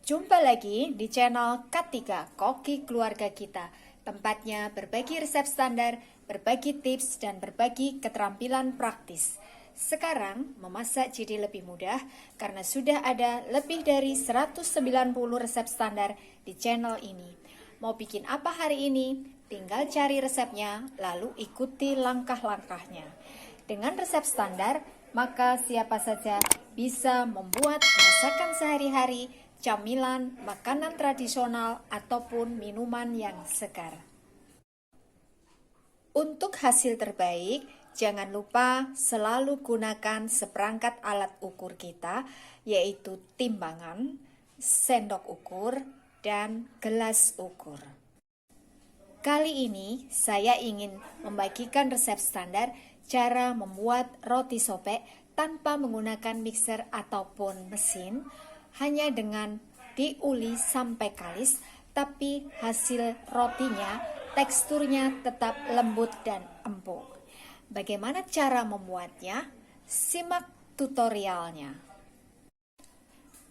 Jumpa lagi di channel K3 Koki Keluarga Kita. Tempatnya berbagi resep standar, berbagi tips, dan berbagi keterampilan praktis. Sekarang memasak jadi lebih mudah karena sudah ada lebih dari 190 resep standar di channel ini. Mau bikin apa hari ini? Tinggal cari resepnya, lalu ikuti langkah-langkahnya. Dengan resep standar, maka siapa saja bisa membuat masakan sehari-hari, camilan, makanan tradisional, ataupun minuman yang segar. Untuk hasil terbaik, jangan lupa selalu gunakan seperangkat alat ukur kita, yaitu timbangan, sendok ukur, dan gelas ukur. Kali ini saya ingin membagikan resep standar cara membuat roti sobek tanpa menggunakan mixer ataupun mesin, hanya dengan diuli sampai kalis, tapi hasil rotinya teksturnya tetap lembut dan empuk. Bagaimana cara membuatnya? Simak tutorialnya.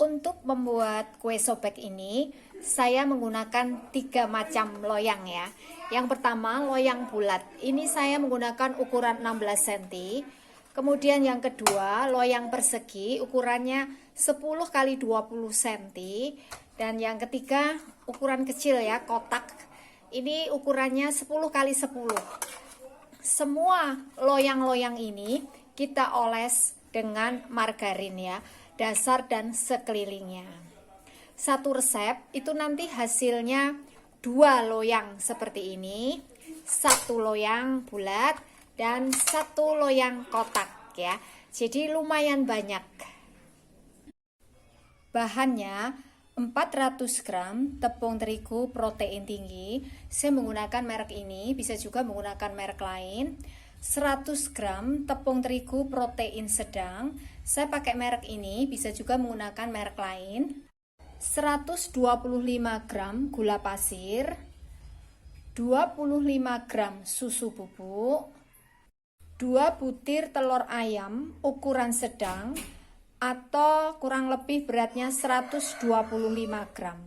Untuk membuat kue sobek ini, saya menggunakan 3 macam loyang ya. Yang pertama, loyang bulat. Ini saya menggunakan ukuran 16 cm. Kemudian yang kedua, loyang persegi, ukurannya 10 x 20 cm. Dan yang ketiga, ukuran kecil ya, kotak. Ini ukurannya 10 x 10. Semua loyang-loyang ini kita oles dengan margarin ya, dasar dan sekelilingnya. Satu resep itu nanti hasilnya 2 loyang seperti ini, 1 loyang bulat dan 1 loyang kotak ya. Jadi lumayan banyak. Bahannya 400 gram tepung terigu protein tinggi. Saya menggunakan merek ini, bisa juga menggunakan merek lain. 100 gram tepung terigu protein sedang. Saya pakai merek ini, bisa juga menggunakan merek lain. 125 gram gula pasir, 25 gram susu bubuk, 2 butir telur ayam ukuran sedang atau kurang lebih beratnya 125 gram.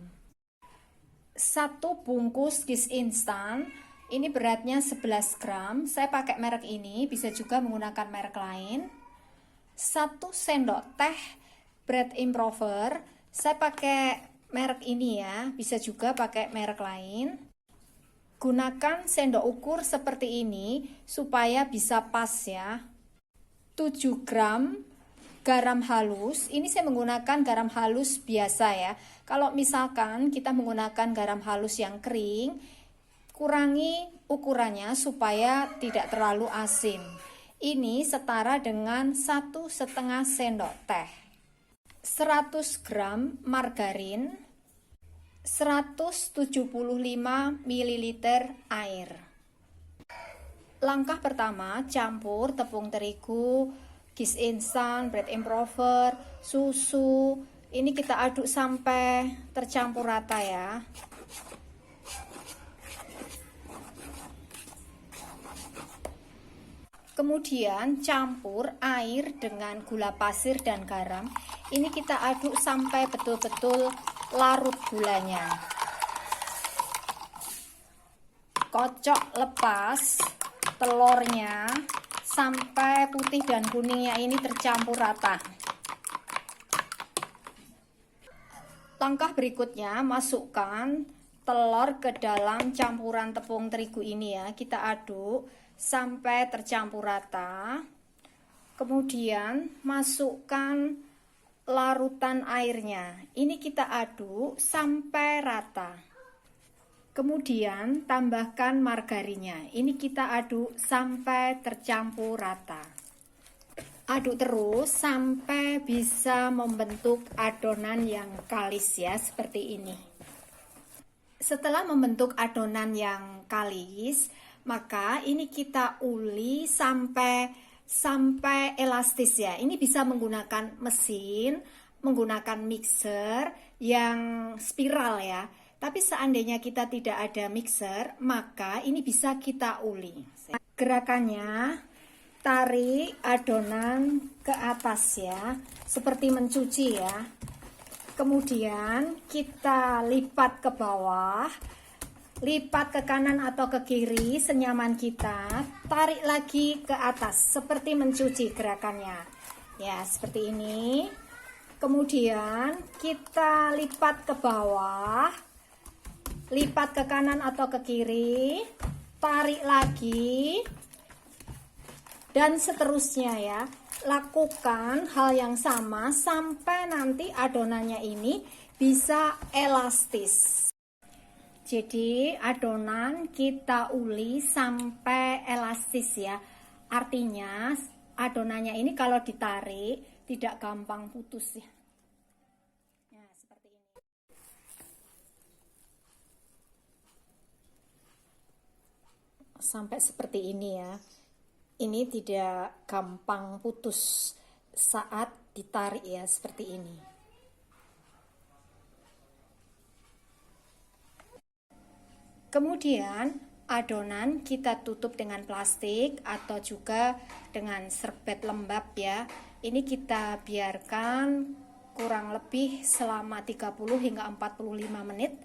1 bungkus kis instan, ini beratnya 11 gram. Saya pakai merek ini, bisa juga menggunakan merek lain. 1 sendok teh bread improver, saya pakai merek ini ya, bisa juga pakai merek lain. Gunakan sendok ukur seperti ini supaya bisa pas ya. 7 gram garam halus, ini saya menggunakan garam halus biasa ya. Kalau misalkan kita menggunakan garam halus yang kering, kurangi ukurannya supaya tidak terlalu asin. Ini setara dengan 1,5 sendok teh. 100 gram margarin, 175 ml air. Langkah pertama, campur tepung terigu, kis instan, bread improver, susu. Ini kita aduk sampai tercampur rata ya. Kemudian campur air dengan gula pasir dan garam. Ini kita aduk sampai betul-betul larut gulanya. Kocok lepas telurnya sampai putih dan kuningnya ini tercampur rata. Langkah berikutnya, masukkan telur ke dalam campuran tepung terigu ini ya. Kita aduk sampai tercampur rata. Kemudian masukkan larutan airnya. Ini kita aduk sampai rata. Kemudian tambahkan margarinnya. Ini kita aduk sampai tercampur rata. Aduk terus sampai bisa membentuk adonan yang kalis ya, seperti ini. Setelah membentuk adonan yang kalis, maka ini kita uli sampai elastis ya. Ini bisa menggunakan mesin, menggunakan mixer yang spiral ya. Tapi seandainya kita tidak ada mixer, maka ini bisa kita uli. Gerakannya, tarik adonan ke atas ya, seperti mencuci ya. Kemudian kita lipat ke bawah, lipat ke kanan atau ke kiri senyaman kita, tarik lagi ke atas seperti mencuci gerakannya. Ya, seperti ini. Kemudian kita lipat ke bawah, lipat ke kanan atau ke kiri, tarik lagi, dan seterusnya ya. Lakukan hal yang sama sampai nanti adonannya ini bisa elastis. Jadi adonan kita uli sampai elastis ya. Artinya adonannya ini kalau ditarik tidak gampang putus ya. Nah, seperti ini. Sampai seperti ini ya. Ini tidak gampang putus saat ditarik ya, seperti ini. Kemudian adonan kita tutup dengan plastik atau juga dengan serbet lembab ya. Ini kita biarkan kurang lebih selama 30 hingga 45 menit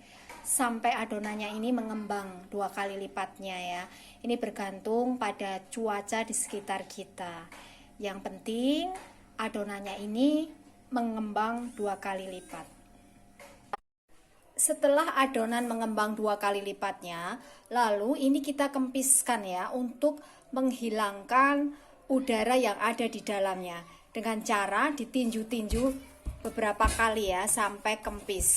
sampai adonannya ini mengembang 2 kali lipatnya ya. Ini bergantung pada cuaca di sekitar kita. Yang penting adonannya ini mengembang 2 kali lipat. Setelah adonan mengembang 2 kali lipatnya, lalu ini kita kempiskan ya untuk menghilangkan udara yang ada di dalamnya dengan cara ditinju-tinju beberapa kali ya sampai kempis.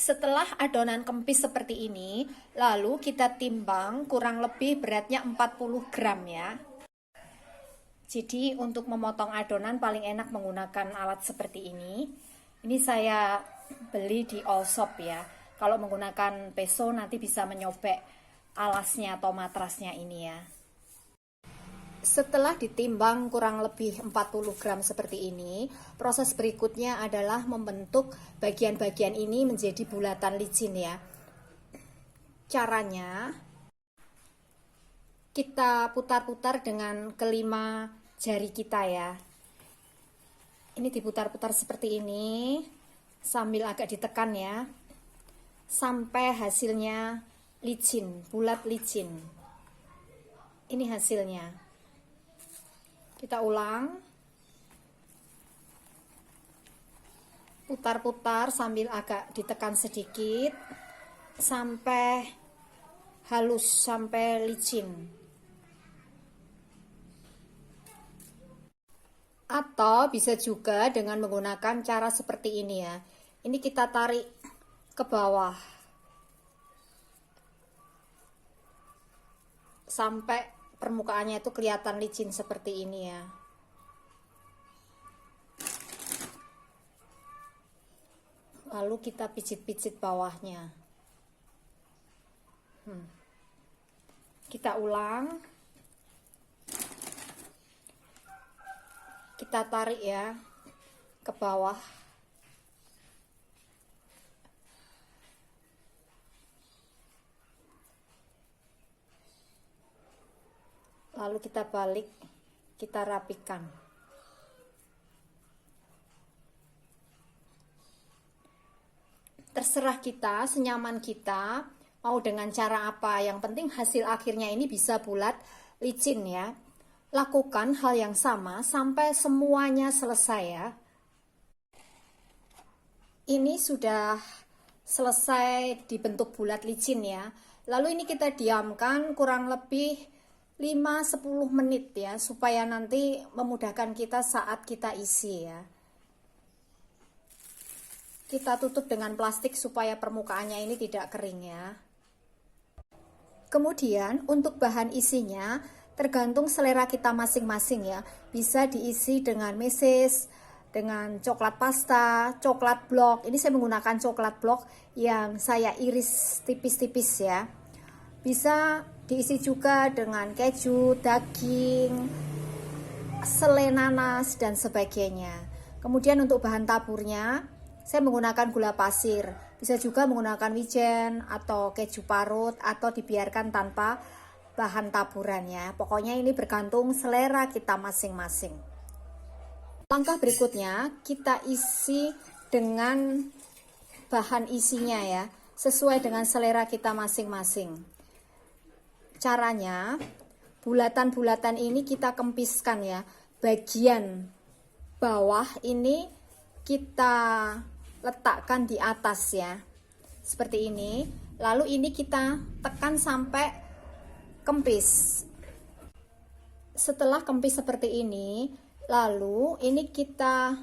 Setelah adonan kempis seperti ini, lalu kita timbang kurang lebih beratnya 40 gram ya. Jadi untuk memotong adonan paling enak menggunakan alat seperti ini. Ini saya beli di all shop ya. Kalau menggunakan peso nanti bisa menyobek alasnya atau matrasnya ini ya. Setelah ditimbang kurang lebih 40 gram seperti ini, proses berikutnya adalah membentuk bagian-bagian ini menjadi bulatan licin ya. Caranya, kita putar-putar dengan kelima jari kita ya. Ini diputar-putar seperti ini, sambil agak ditekan ya, sampai hasilnya licin, bulat licin. Ini hasilnya. Kita ulang, putar-putar sambil agak ditekan sedikit sampai halus, sampai licin. Atau bisa juga dengan menggunakan cara seperti ini ya. Ini kita tarik ke bawah sampai permukaannya itu kelihatan licin seperti ini ya. Lalu kita pijit-pijit bawahnya. Kita ulang. Kita tarik ya ke bawah. Lalu kita balik, kita rapikan. Terserah kita, senyaman kita, mau dengan cara apa. Yang penting hasil akhirnya ini bisa bulat, licin ya. Lakukan hal yang sama sampai semuanya selesai ya. Ini sudah selesai dibentuk bulat licin ya. Lalu ini kita diamkan kurang lebih 5-10 menit ya, supaya nanti memudahkan kita saat kita isi ya. Kita tutup dengan plastik supaya permukaannya ini tidak kering ya. Kemudian untuk bahan isinya tergantung selera kita masing-masing ya. Bisa diisi dengan meses, dengan coklat pasta, coklat blok. Ini saya menggunakan coklat blok yang saya iris tipis-tipis ya. Bisa diisi juga dengan keju, daging, selai nanas, dan sebagainya. Kemudian untuk bahan taburnya, saya menggunakan gula pasir. Bisa juga menggunakan wijen atau keju parut atau dibiarkan tanpa bahan taburannya. Pokoknya ini bergantung selera kita masing-masing. Langkah berikutnya kita isi dengan bahan isinya ya, sesuai dengan selera kita masing-masing. Caranya, bulatan-bulatan ini kita kempiskan ya. Bagian bawah ini kita letakkan di atas ya. Seperti ini. Lalu ini kita tekan sampai kempis. Setelah kempis seperti ini, lalu ini kita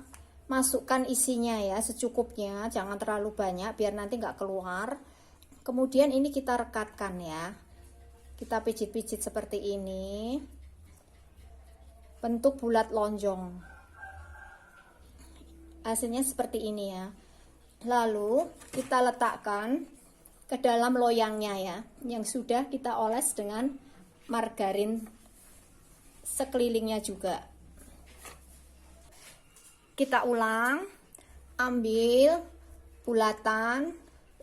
masukkan isinya ya secukupnya, jangan terlalu banyak biar nanti nggak keluar. Kemudian ini kita rekatkan ya, kita pijit-pijit seperti ini, bentuk bulat lonjong. Hasilnya seperti ini ya. Lalu kita letakkan ke dalam loyangnya ya, yang sudah kita oles dengan margarin sekelilingnya juga. Kita ulang, ambil bulatan,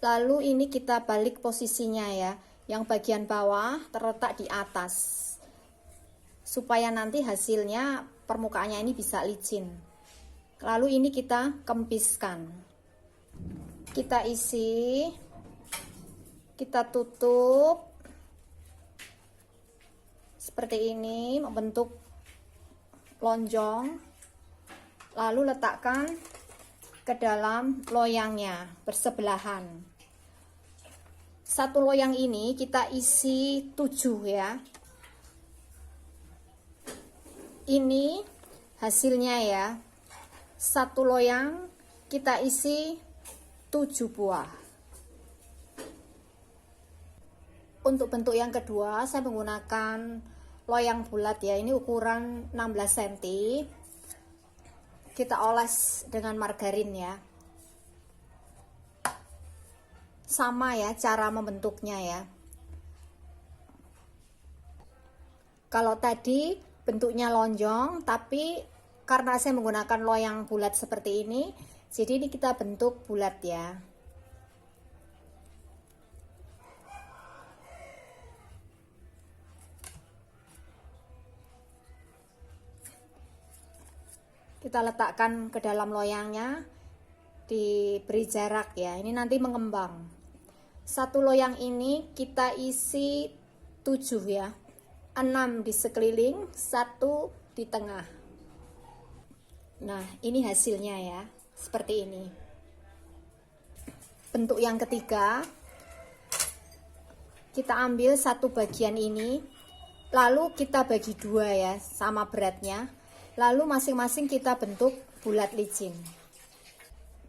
lalu ini kita balik posisinya ya, yang bagian bawah terletak di atas, supaya nanti hasilnya permukaannya ini bisa licin. Lalu ini kita kempiskan, kita isi, kita tutup seperti ini, membentuk lonjong. Lalu letakkan ke dalam loyangnya bersebelahan. Satu loyang ini kita isi 7 ya. Ini hasilnya ya. Satu loyang kita isi 7 buah. Untuk bentuk yang kedua saya menggunakan loyang bulat ya. Ini ukuran 16 cm. Kita oles dengan margarin ya. Sama ya cara membentuknya ya. Kalau tadi bentuknya lonjong, tapi karena saya menggunakan loyang bulat seperti ini, jadi ini kita bentuk bulat ya. Kita letakkan ke dalam loyangnya, diberi jarak ya, ini nanti mengembang. Satu loyang ini kita isi 7 ya, 6 di sekeliling, 1 di tengah. Nah ini hasilnya ya, seperti ini. Bentuk yang ketiga, kita ambil satu bagian ini, lalu kita bagi 2 ya, sama beratnya. Lalu masing-masing kita bentuk bulat licin.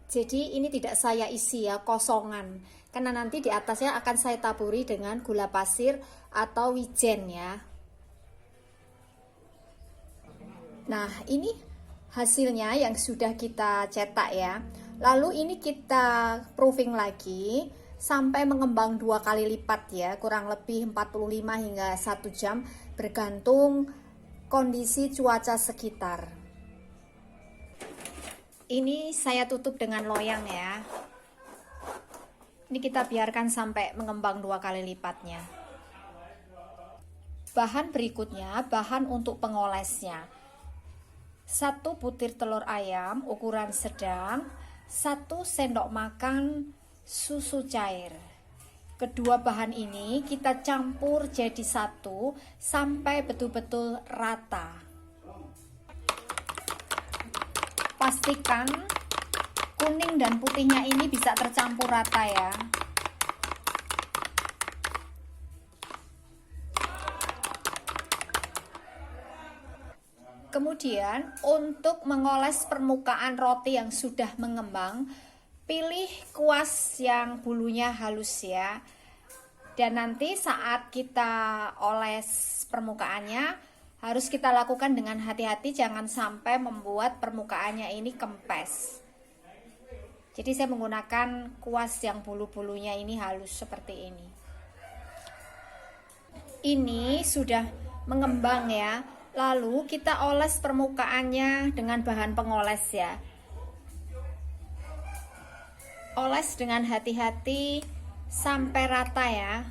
Jadi ini tidak saya isi ya, kosongan. Karena nanti di atasnya akan saya taburi dengan gula pasir atau wijen ya. Nah ini hasilnya yang sudah kita cetak ya. Lalu ini kita proofing lagi sampai mengembang 2 kali lipat ya, kurang lebih 45 hingga 1 jam bergantung kondisi cuaca sekitar. Ini saya tutup dengan loyang ya. Ini kita biarkan sampai mengembang 2 kali lipatnya. Bahan berikutnya, bahan untuk pengolesnya. 1 butir telur ayam ukuran sedang, 1 sendok makan susu cair. Kedua bahan ini kita campur jadi satu sampai betul-betul rata. Pastikan kuning dan putihnya ini bisa tercampur rata ya. Kemudian untuk mengoles permukaan roti yang sudah mengembang, pilih kuas yang bulunya halus ya. Dan nanti saat kita oles permukaannya harus kita lakukan dengan hati-hati, jangan sampai membuat permukaannya ini kempes. Jadi saya menggunakan kuas yang bulu-bulunya ini halus seperti ini. Ini sudah mengembang ya. Lalu kita oles permukaannya dengan bahan pengoles ya. Oles dengan hati-hati sampai rata ya.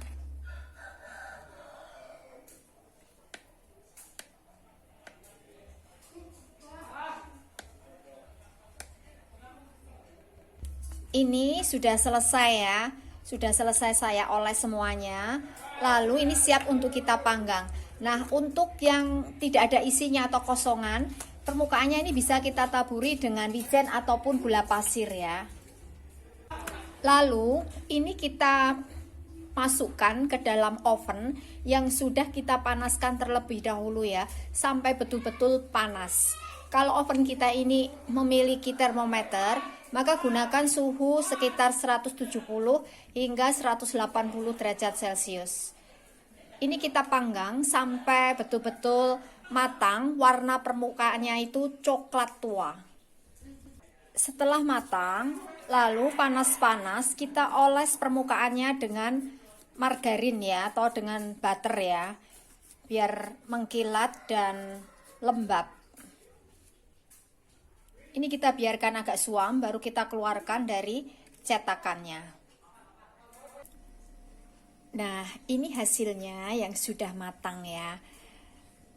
Ini sudah selesai ya. Sudah selesai saya oles semuanya. Lalu ini siap untuk kita panggang. Nah, untuk yang tidak ada isinya atau kosongan, permukaannya ini bisa kita taburi dengan wijen ataupun gula pasir ya. Lalu ini kita masukkan ke dalam oven yang sudah kita panaskan terlebih dahulu ya, sampai betul-betul panas. Kalau oven kita ini memiliki termometer, maka gunakan suhu sekitar 170 hingga 180 derajat Celcius. Ini kita panggang sampai betul-betul matang, warna permukaannya itu coklat tua. Setelah matang, lalu panas-panas kita oles permukaannya dengan margarin ya, atau dengan butter ya, biar mengkilat dan lembab. Ini kita biarkan agak suam, baru kita keluarkan dari cetakannya. Nah, ini hasilnya yang sudah matang ya.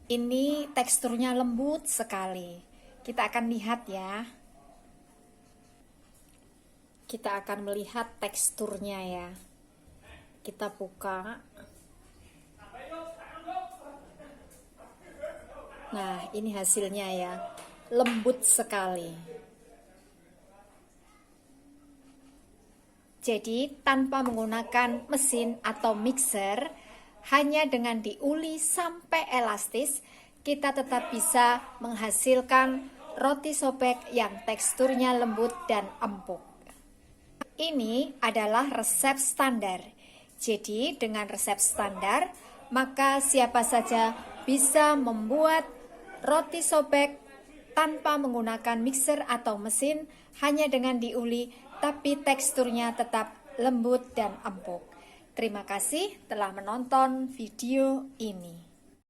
Ini teksturnya lembut sekali. Kita akan lihat ya. Kita akan melihat teksturnya ya. Kita buka. Nah, ini hasilnya ya. Lembut sekali. Jadi tanpa menggunakan mesin atau mixer, hanya dengan diuli sampai elastis, kita tetap bisa menghasilkan roti sobek yang teksturnya lembut dan empuk. Ini adalah resep standar. Jadi dengan resep standar, maka siapa saja bisa membuat roti sobek tanpa menggunakan mixer atau mesin, hanya dengan diuli, tapi teksturnya tetap lembut dan empuk. Terima kasih telah menonton video ini.